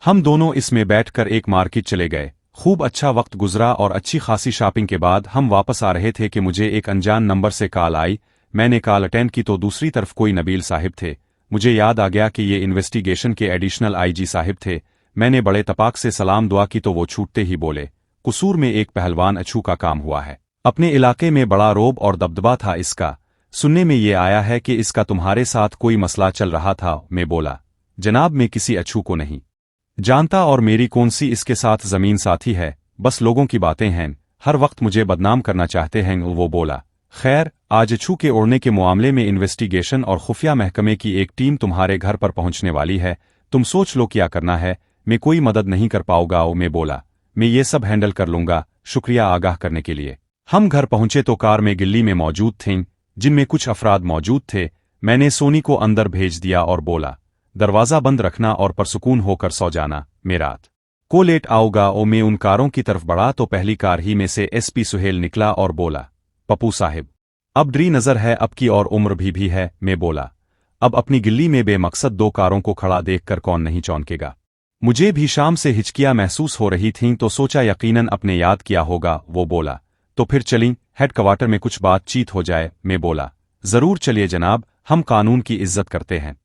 हम दोनों इसमें बैठकर एक मार्केट चले गए। खूब अच्छा वक्त गुजरा और अच्छी खासी शॉपिंग के बाद हम वापस आ रहे थे कि मुझे एक अनजान नंबर से कॉल आई। मैंने कॉल अटेंड की तो दूसरी तरफ कोई नबील साहिब थे। मुझे याद आ गया कि ये इन्वेस्टिगेशन के एडिशनल आईजी साहिब थे। मैंने बड़े तपाक से सलाम दुआ की तो वो छूटते ही बोले, कसूर में एक पहलवान अछू का काम हुआ है। अपने इलाके में बड़ा रोब और दबदबा था इसका। सुनने में ये आया है कि इसका तुम्हारे साथ कोई मसला चल रहा था। मैं बोला, जनाब मैं किसी अछू को नहीं जानता और मेरी कौन सी इसके साथ जमीन साथी है, बस लोगों की बातें हैं, हर वक्त मुझे बदनाम करना चाहते हैं। वो बोला, खैर आज अछू के उड़ने के मामले में इन्वेस्टिगेशन और खुफिया महकमे की एक टीम तुम्हारे घर पर पहुंचने वाली है। तुम सोच लो क्या करना है। मैं कोई मदद नहीं कर पाऊंगा। मैं बोला, मैं ये सब हैंडल कर लूंगा, शुक्रिया आगाह करने के लिए। हम घर पहुंचे तो कार में गिल्ली में मौजूद थीं, जिनमें कुछ अफराद मौजूद थे। मैंने सोनी को अंदर भेज दिया और बोला, दरवाज़ा बंद रखना और परसुकून होकर सो जाना। मैं रात को लेट आऊंगा। और मैं उन कारों की तरफ बढ़ा तो पहली कार ही में से एसपी सुहेल निकला और बोला, पप्पू साहिब अब डरी नजर है अब की और उम्र भी है। मैं बोला, अब अपनी गिल्ली में बेमकसद दो कारों को खड़ा देखकर कौन नहीं चौंकेगा। मुझे भी शाम से हिचकियां महसूस हो रही थीं तो सोचा यकीनन अपने याद किया होगा। वो बोला, तो फिर चलीं, हेडक्वार्टर में कुछ बातचीत हो जाए। मैं बोला, जरूर चलिए जनाब, हम कानून की इज्जत करते हैं।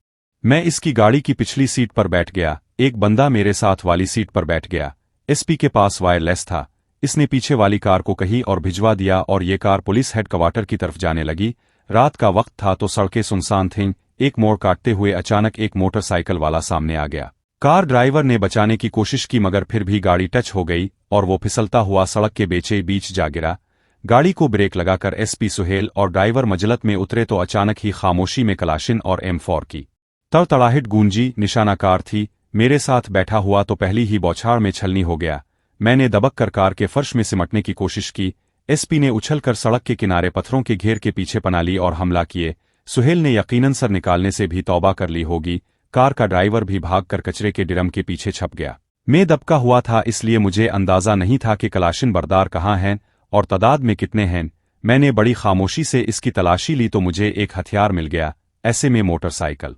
मैं इसकी गाड़ी की पिछली सीट पर बैठ गया, एक बंदा मेरे साथ वाली सीट पर बैठ गया। एसपी के पास वायरलेस था। इसने पीछे वाली कार को कहीं और भिजवा दिया और ये कार पुलिस हेडक्वार्टर की तरफ जाने लगी। रात का वक्त था तो सड़कें सुनसान थीं। एक मोड़ काटते हुए अचानक एक मोटरसाइकिल वाला सामने आ गया। कार ड्राइवर ने बचाने की कोशिश की मगर फिर भी गाड़ी टच हो गई और वो फिसलता हुआ सड़क के बीचे बीच जा गिरा। गाड़ी को ब्रेक लगाकर एसपी सुहेल और ड्राइवर मजलत में उतरे तो अचानक ही खामोशी में कलाशिन और M4 की तड़तड़ाहट गूंजी। निशाना कार थी। मेरे साथ बैठा हुआ तो पहली ही बौछार में छलनी हो गया। मैंने दबक कर कार के फर्श में सिमटने की कोशिश की। एसपी ने उछलकर सड़क के किनारे पत्थरों के घेर के पीछे पना ली और हमला किए। सुहेल ने यकीनन सर निकालने से भी तौबा कर ली होगी। कार का ड्राइवर भी भागकर कचरे के ड्रम के पीछे छप गया। मैं दबका हुआ था इसलिए मुझे अंदाजा नहीं था कि कलाशिन बरदार कहाँ हैं और तादाद में कितने हैं। मैंने बड़ी खामोशी से इसकी तलाशी ली तो मुझे एक हथियार मिल गया। ऐसे में मोटरसाइकिल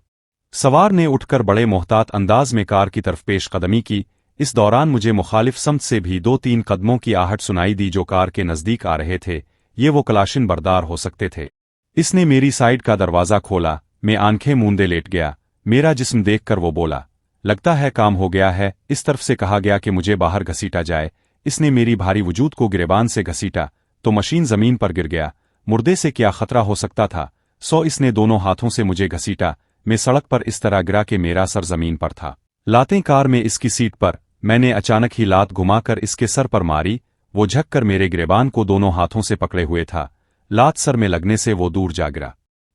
सवार ने उठकर बड़े मोहतात अंदाज में कार की तरफ पेश कदमी की। इस दौरान मुझे मुखालिफ समत से भी 2-3 कदमों की आहट सुनाई दी जो कार के नजदीक आ रहे थे। ये वो कलाशिन बरदार हो सकते थे। इसने मेरी साइड का दरवाज़ा खोला। मैं आंखें मूंदे लेट गया। मेरा जिस्म देखकर वो बोला, लगता है काम हो गया है। इस तरफ से कहा गया कि मुझे बाहर घसीटा जाए। इसने मेरी भारी वजूद को गिरेबान से घसीटा तो मशीन जमीन पर गिर गया। मुर्दे से क्या खतरा हो सकता था। सो इसने दोनों हाथों से मुझे घसीटा। मैं सड़क पर इस तरह गिरा कि मेरा सर जमीन पर था। लातें कार में इसकी सीट पर। मैंने अचानक ही लात घुमाकर इसके सर पर मारी। वो झककर मेरे गिरेबान को दोनों हाथों से पकड़े हुए था। लात सर में लगने से वो दूर जा गिरा।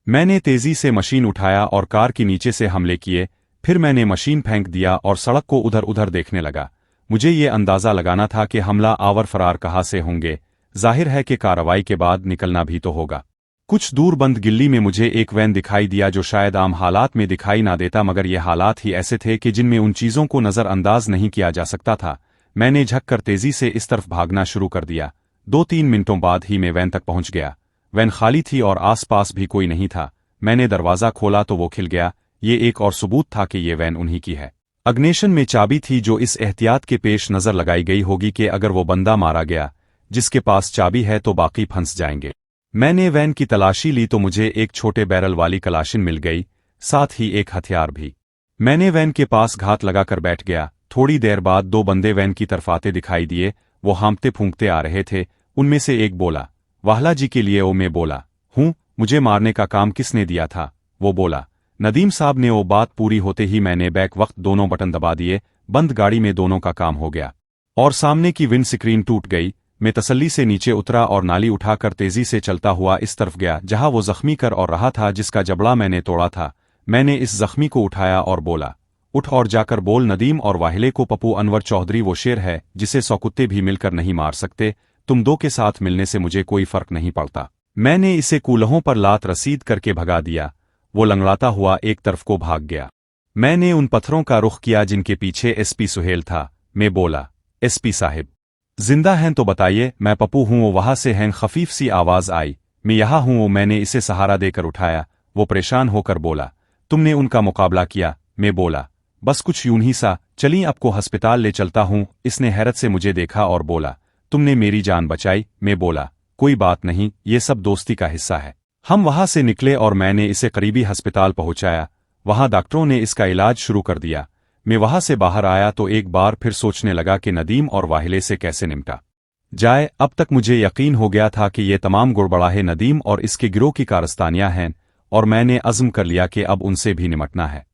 मैंने तेजी से मशीन उठाया और कार के नीचे से हमले किए। फिर मैंने मशीन फेंक दिया और सड़क को उधर उधर देखने लगा। मुझे ये अंदाजा लगाना था कि हमला आवर फरार कहाँ से होंगे। जाहिर है कि कार्रवाई के बाद निकलना भी तो होगा। कुछ दूर बंद गिल्ली में मुझे एक वैन दिखाई दिया जो शायद आम हालात में दिखाई ना देता मगर ये हालात ही ऐसे थे कि जिनमें उन चीज़ों को नज़रअंदाज नहीं किया जा सकता था। मैंने झककर तेजी से इस तरफ भागना शुरू कर दिया। 2-3 मिनटों बाद ही मैं वैन तक पहुंच गया। वैन खाली थी और आसपास भी कोई नहीं था। मैंने दरवाज़ा खोला तो वो खिल गया। ये एक और सबूत था कि ये वैन उन्हीं की है। अग्नेशन में चाबी थी जो इस एहतियात के पेश नज़र लगाई गई होगी कि अगर वो बंदा मारा गया जिसके पास चाबी है तो बाकी फंस जाएंगे। मैंने वैन की तलाशी ली तो मुझे एक छोटे बैरल वाली कलाशिन मिल गई, साथ ही एक हथियार भी। मैंने वैन के पास घात लगाकर बैठ गया। थोड़ी देर बाद 2 बंदे वैन की तरफ आते दिखाई दिए। वो हांफते फूंकते आ रहे थे। उनमें से एक बोला, वाहला जी के लिए। मैं बोला, हूँ। मुझे मारने का काम किसने दिया था? वो बोला, नदीम साहब ने। वो बात पूरी होते ही मैंने बैक वक्त दोनों बटन दबा दिए। बंद गाड़ी में दोनों का काम हो गया और सामने की विंड स्क्रीन टूट गई। मैं तसल्ली से नीचे उतरा और नाली उठाकर तेजी से चलता हुआ इस तरफ गया जहां वो जख्मी कर और रहा था जिसका जबड़ा मैंने तोड़ा था। मैंने इस जख्मी को उठाया और बोला, उठ और जाकर बोल नदीम और वाहिले को पप्पू अनवर चौधरी वो शेर है जिसे 100 कुत्ते भी मिलकर नहीं मार सकते। तुम 2 के साथ मिलने से मुझे कोई फर्क नहीं पड़ता। मैंने इसे कूल्हों पर लात रसीद करके भगा दिया। वो लंगड़ाता हुआ एक तरफ को भाग गया। मैंने उन पत्थरों का रुख किया जिनके पीछे एसपी सुहेल था। मैं बोला, एसपी साहिब जिंदा हैं तो बताइए। मैं पप्पू हूँ। वो वहां से हैं खफीफ सी आवाज आई। मैं यहाँ हूँ। मैंने इसे सहारा देकर उठाया। वो परेशान होकर बोला, तुमने उनका मुकाबला किया? मैं बोला, बस कुछ यूं ही सा, चलिए आपको अस्पताल ले चलता हूँ। इसने हैरत से मुझे देखा और बोला, तुमने मेरी जान बचाई। मैं बोला, कोई बात नहीं, ये सब दोस्ती का हिस्सा है। हम वहां से निकले और मैंने इसे करीबी अस्पताल पहुंचाया। वहां डॉक्टरों ने इसका इलाज शुरू कर दिया। मैं वहां से बाहर आया तो एक बार फिर सोचने लगा कि नदीम और वाहिले से कैसे निपटा जाए। अब तक मुझे यकीन हो गया था कि ये तमाम गुड़बड़ाहे नदीम और इसके गिरोह की कारस्तानियां हैं, और मैंने अज़्म कर लिया कि अब उनसे भी निपटना है।